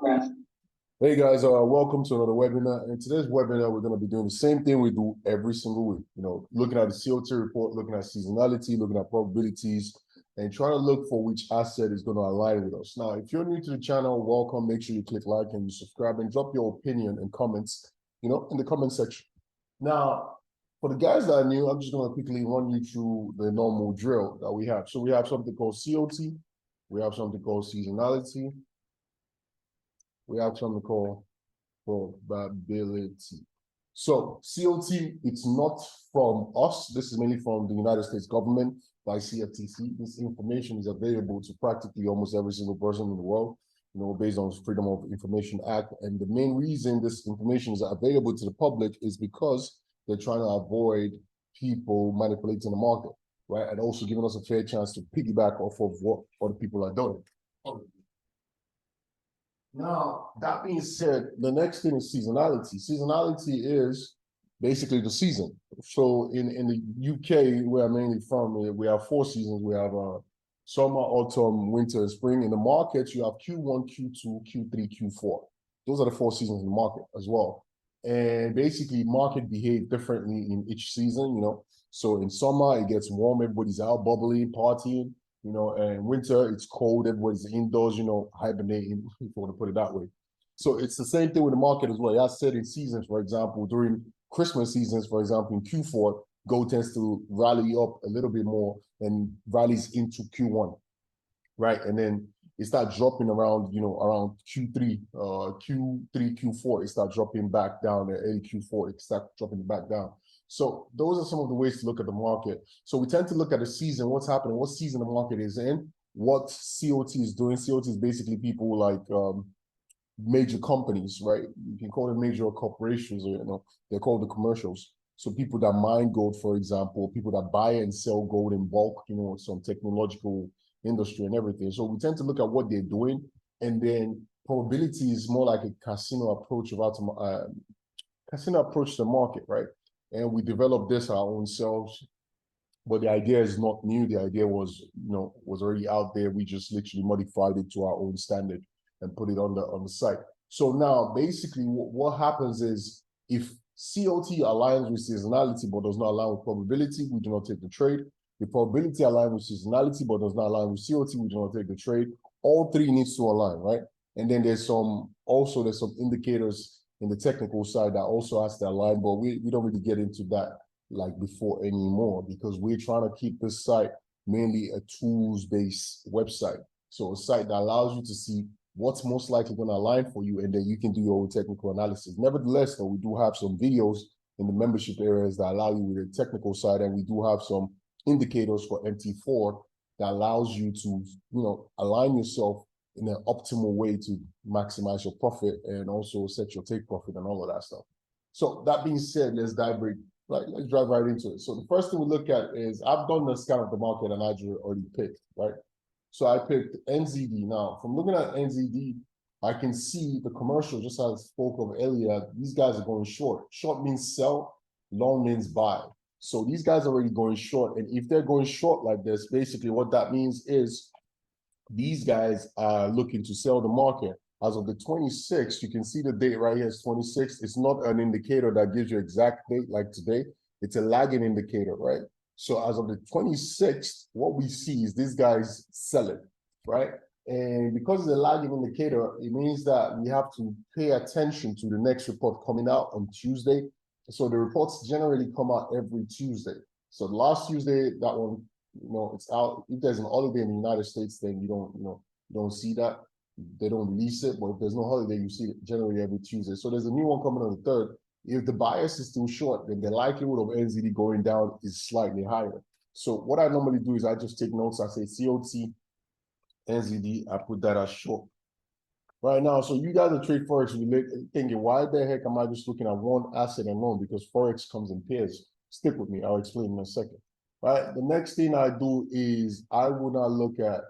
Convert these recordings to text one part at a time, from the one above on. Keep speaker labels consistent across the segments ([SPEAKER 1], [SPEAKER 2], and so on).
[SPEAKER 1] Hey guys, welcome to another webinar. In today's webinar, we're going to be doing the same thing we do every single week. Looking at the COT report, looking at seasonality, looking at probabilities, and trying to look for which asset is going to align with us. Now, if you're new to the channel, welcome. Make sure you click like and you subscribe and drop your opinion and comments, in the comment section. Now, for the guys that are new, I'm just going to quickly run you through the normal drill that we have. So we have something called COT, we have something called seasonality, we have something called probability. So COT, it's not from us. This is mainly from the United States government by CFTC. This information is available to practically almost every single person in the world, based on Freedom of Information Act. And the main reason this information is available to the public is because they're trying to avoid people manipulating the market, right? And also giving us a fair chance to piggyback off of what other people are doing. Now, that being said, the next thing is seasonality. Seasonality is basically the season. So in the UK, where I'm mainly from, we have 4 seasons. We have summer, autumn, winter, and spring. In the markets, you have Q1, Q2, Q3, Q4. Those are the 4 seasons in the market as well. And basically, market behave differently in each season, So in summer, it gets warm, everybody's out bubbling, partying. And winter, it's cold, everybody's indoors, hibernating, if you want to put it that way. So it's the same thing with the market as well. I said in seasons, for example, during Christmas seasons, for example, in Q4, gold tends to rally up a little bit more and rallies into Q1, right? And then it starts dropping around, around Q3, Q4, it starts dropping back down, early Q4, it starts dropping back down. So those are some of the ways to look at the market. So we tend to look at the season, what's happening, what season the market is in, what COT is doing. COT is basically people like major companies, right? You can call them major corporations, or they're called the commercials. So people that mine gold, for example, people that buy and sell gold in bulk, some technological industry and everything. So we tend to look at what they're doing, and then probability is more like a casino approach to the market, right? And we developed this our own selves, but the idea is not new. The idea was, was already out there. We just literally modified it to our own standard and put it on the site. So now, basically, what happens is if COT aligns with seasonality but does not align with probability, we do not take the trade. The probability aligns with seasonality but does not align with COT, we do not take the trade. All 3 needs to align, right? And then there's some indicators in the technical side that also has to align, but we don't really get into that like before anymore, because we're trying to keep this site mainly a tools-based website. So a site that allows you to see what's most likely going to align for you, and then you can do your own technical analysis. Nevertheless, though, we do have some videos in the membership areas that allow you with the technical side, and we do have some indicators for MT4 that allows you to, align yourself in an optimal way to maximize your profit and also set your take profit and all of that stuff. So that being said, let's drive right into it. So the first thing we look at is, I've done the scan of the market and I already picked, right? So I picked NZD. Now, from looking at NZD, I can see the commercial, just as I spoke of earlier, these guys are going short. Short means sell, long means buy. So these guys are already going short. And if they're going short like this, basically what that means is these guys are looking to sell the market. As of the 26th, you can see the date right here is 26th. It's not an indicator that gives you exact date like today. It's a lagging indicator, right? So as of the 26th, what we see is these guys selling, right? And because it's a lagging indicator, it means that we have to pay attention to the next report coming out on Tuesday. So the reports generally come out every Tuesday. So last Tuesday, that one, it's out. If there's an holiday in the United States, then you don't see that. They don't release it. But if there's no holiday, you see it generally every Tuesday. So there's a new one coming on the 3rd. If the bias is still short, then the likelihood of NZD going down is slightly higher. So what I normally do is I just take notes. I say COT, NZD, I put that as short. Right now, so you guys that trade Forex, you're thinking, why the heck am I just looking at one asset alone? Because Forex comes in pairs. Stick with me. I'll explain in a second. Right. The next thing I do is I will not look at,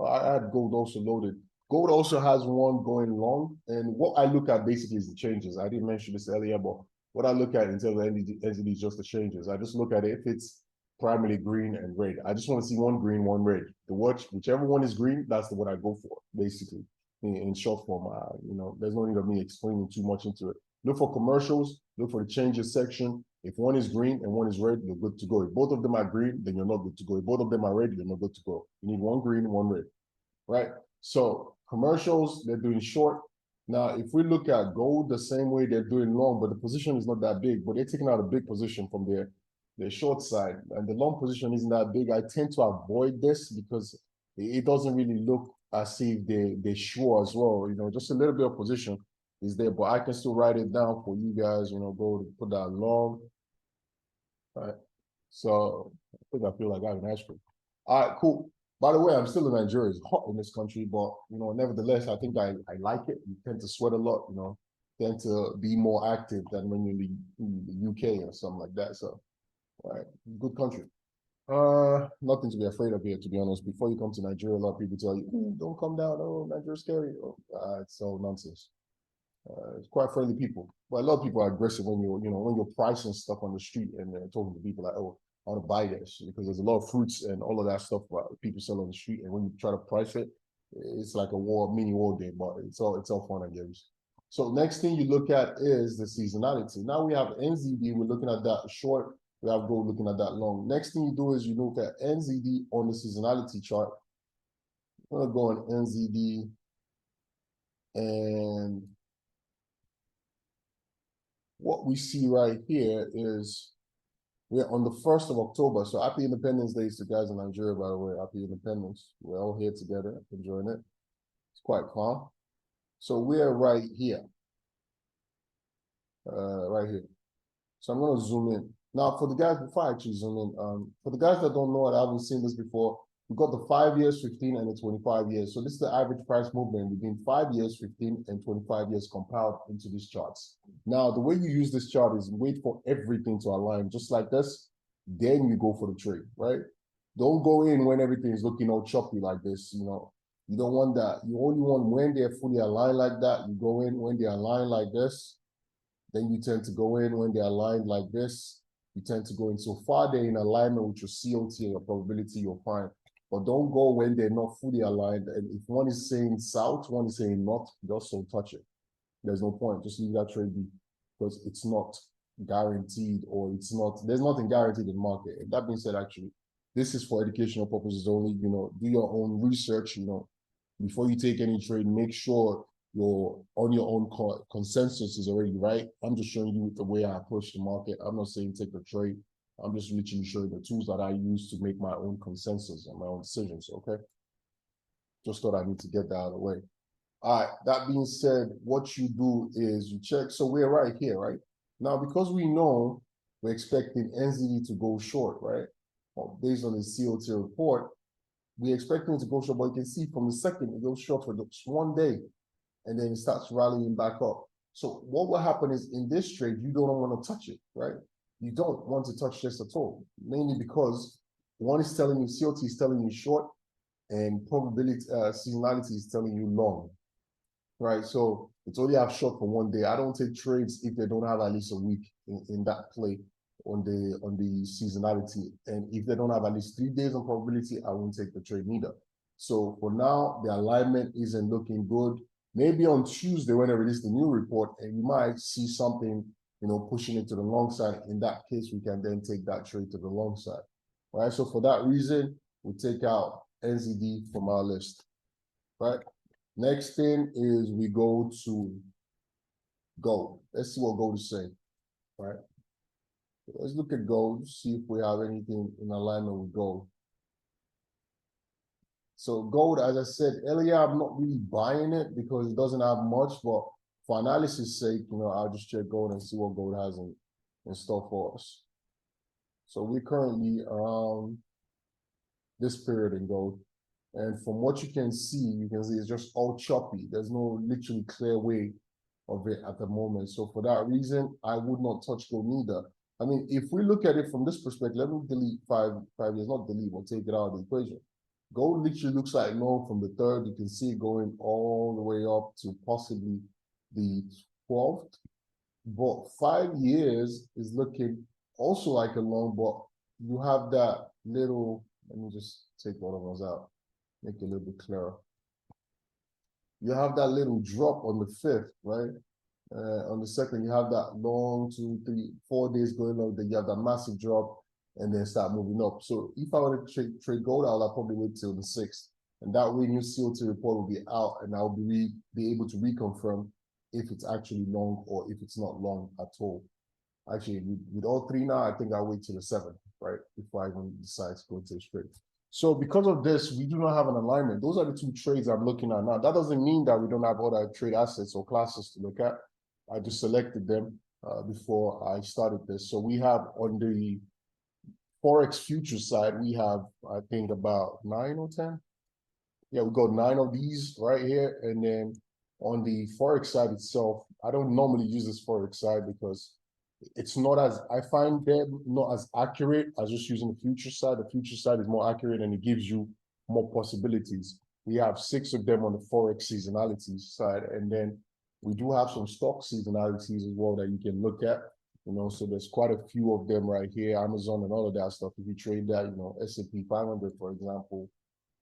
[SPEAKER 1] I had gold also loaded. Gold also has one going long. And what I look at basically is the changes. I didn't mention this earlier, but what I look at in terms of NZD is just the changes. I just look at it if it's primarily green and red. I just want to see one green, one red. Whichever one is green, that's the one I go for, basically. in short form. You know, there's no need of me explaining too much into it. Look for commercials, look for the changes section. If one is green and one is red, you're good to go. If both of them are green, then you're not good to go. If both of them are red, you're not good to go. You need one green, one red, right? So commercials, they're doing short. Now, if we look at gold the same way, they're doing long, but the position is not that big, but they're taking out a big position from their short side, and the long position isn't that big. I tend to avoid this because it doesn't really look as if they're sure as well. You know, just a little bit of position is there, but I can still write it down for you guys. You know, go to put that long. All right. So I feel like I have an ice cream. All right, cool. By the way, I'm still in Nigeria. It's hot in this country, but you know, nevertheless, I think I like it. You tend to sweat a lot, you know, tend to be more active than when you're in the UK or something like that. So, all right, good country. Nothing to be afraid of here, to be honest. Before you come to Nigeria, a lot of people tell you, don't come down. Oh, Nigeria's scary. Oh, it's all nonsense. It's quite friendly people, but a lot of people are aggressive when you're pricing stuff on the street and talking to people like, oh, I want to buy this, because there's a lot of fruits and all of that stuff people sell on the street, and when you try to price it, it's like a mini war game, but it's all fun and games. So next thing you look at is the seasonality. Now we have NZD, we're looking at that short, we have gold looking at that long. Next thing you do is you look at NZD on the seasonality chart. I'm gonna go on NZD, and what we see right here is we're on the 1st of October. So happy Independence Day to guys in Nigeria, by the way. Happy Independence. We're all here together, enjoying it. It's quite calm. So we're right here. Right here. So I'm going to zoom in. Now, for the guys, before I actually zoom in, for the guys that don't know it, I haven't seen this before, we've got the 5 years, 15, and the 25 years. So this is the average price movement between 5 years, 15, and 25 years compiled into these charts. Now, the way you use this chart is wait for everything to align just like this. Then you go for the trade, right? Don't go in when everything is looking all choppy like this, you know. You don't want that. You only want when they're fully aligned like that. You go in when they're aligned like this. Then you tend to go in when they're aligned like this. You tend to go in so far they're in alignment with your COT and your probability, you're fine. But don't go when they're not fully aligned. And if one is saying south, one is saying north, just don't touch it. There's no point. Just leave that trade be, because it's not guaranteed, or there's nothing guaranteed in the market. And that being said, actually, this is for educational purposes only. You know, do your own research, you know, before you take any trade, make sure you're on your own consensus is already right. I'm just showing you the way I approach the market. I'm not saying take a trade. I'm just literally showing the tools that I use to make my own consensus and my own decisions, okay? Just thought I need to get that out of the way. All right, that being said, what you do is you check. So we're right here, right? Now, because we know we're expecting NZD to go short, right? Well, based on the COT report, we're expecting it to go short, but you can see from the second it goes short for just 1 day, and then it starts rallying back up. So what will happen is in this trade, you don't want to touch it, right? You don't want to touch this at all, mainly because one is telling you, COT is telling you short, and probability, seasonality is telling you long, right? So it's only have short for 1 day. I don't take trades if they don't have at least a week in that play on the seasonality. And if they don't have at least 3 days on probability, I won't take the trade neither. So for now, the alignment isn't looking good. Maybe on Tuesday when they release the new report, and you might see something, you know, pushing it to the long side. In that case, we can then take that trade to the long side. All right. So for that reason, we take out NZD from our list. Right. Next thing is we go to gold. Let's see what gold is saying. Right. Let's look at gold, see if we have anything in alignment with gold. So gold, as I said earlier, I'm not really buying it because it doesn't have much, but for analysis sake, you know, I'll just check gold and see what gold has in store for us. So we're currently around this period in gold. And from what you can see it's just all choppy. There's no literally clear way of it at the moment. So for that reason, I would not touch gold neither. I mean, if we look at it from this perspective, let me delete five years, not delete, we'll take it out of the equation. Gold literally looks like no from the 3rd. You can see it going all the way up to possibly the 12th. But 5 years is looking also like a long, but you have that little, let me just take one of those out, make it a little bit clearer. you have that little drop on the 5th, right? On the 2nd, you have that long 2, 3, 4 days going on, then you have that massive drop and then start moving up. So if I were to trade gold, I'll probably wait till the 6th. And that way, new COT report will be out and I'll be able to reconfirm if it's actually long or if it's not long at all. Actually, with all three now, I think I'll wait till the 7th, right? Before I even decide to go to the trade. So because of this, we do not have an alignment. Those are the two trades I'm looking at now. That doesn't mean that we don't have other trade assets or classes to look at. I just selected them before I started this. So we have on the Forex future side, we have, I think, about 9 or 10. Yeah, we got 9 of these right here. And then on the Forex side itself, I don't normally use this Forex side because it's not as, I find them not as accurate as just using the future side. The future side is more accurate and it gives you more possibilities. We have 6 of them on the Forex seasonality side. And then we do have some stock seasonalities as well that you can look at. So there's quite a few of them right here, Amazon and all of that stuff. If you trade that, S&P 500, for example,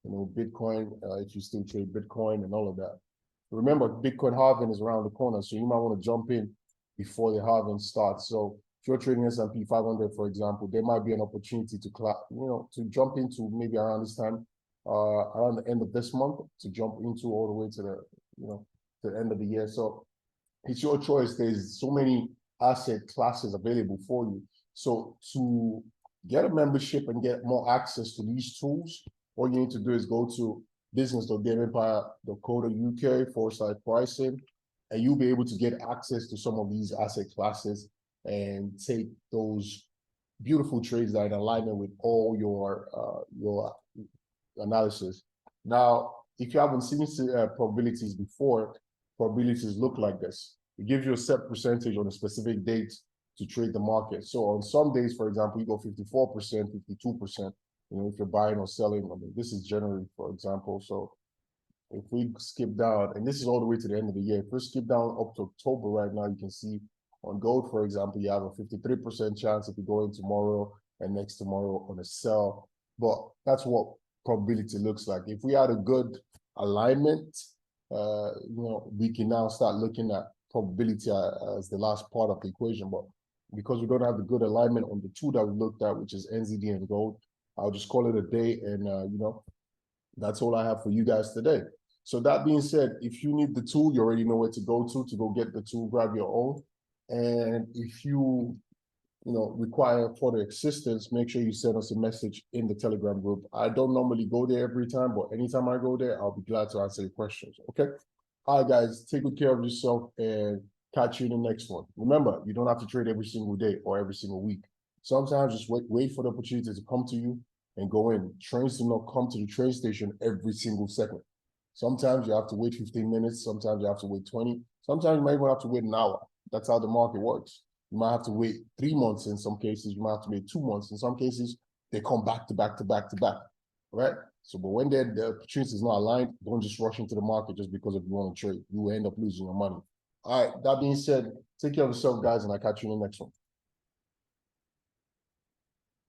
[SPEAKER 1] Bitcoin, if you still trade Bitcoin and all of that. Remember, Bitcoin halving is around the corner, so you might want to jump in before the halving starts. So if you're trading S&P 500, for example, there might be an opportunity to jump into maybe around this time, around the end of this month, to jump into all the way to the end of the year. So it's your choice. There's so many asset classes available for you. So to get a membership and get more access to these tools, all you need to do is go to business.gameempire.co.uk/pricing, and you'll be able to get access to some of these asset classes and take those beautiful trades that are in alignment with all your analysis. Now, if you haven't seen probabilities before, probabilities look like this. It gives you a set percentage on a specific date to trade the market. So on some days, for example, you go 54%, 52%. If you're buying or selling, this is January, for example. So if we skip down, and this is all the way to the end of the year, if we skip down up to October right now, you can see on gold, for example, you have a 53% chance if you go in tomorrow and next tomorrow on a sell. But that's what probability looks like. If we had a good alignment, we can now start looking at probability as the last part of the equation. But because we don't have the good alignment on the two that we looked at, which is NZD and gold, I'll just call it a day. And, that's all I have for you guys today. So that being said, if you need the tool, you already know where to go get the tool, grab your own. And if you require further assistance, make sure you send us a message in the Telegram group. I don't normally go there every time, but anytime I go there, I'll be glad to answer your questions. Okay. All right, guys, take good care of yourself and catch you in the next one. Remember, you don't have to trade every single day or every single week. Sometimes just wait for the opportunity to come to you and go in. Trains do not come to the train station every single second. Sometimes you have to wait 15 minutes. Sometimes you have to wait 20. Sometimes you might even have to wait an hour. That's how the market works. You might have to wait 3 months in some cases. You might have to wait 2 months. In some cases, they come back to back to back to back, right? So, but when the opportunity is not aligned, don't just rush into the market just because if you want to trade. You will end up losing your money. All right, that being said, take care of yourself, guys, and I'll catch you in the next one.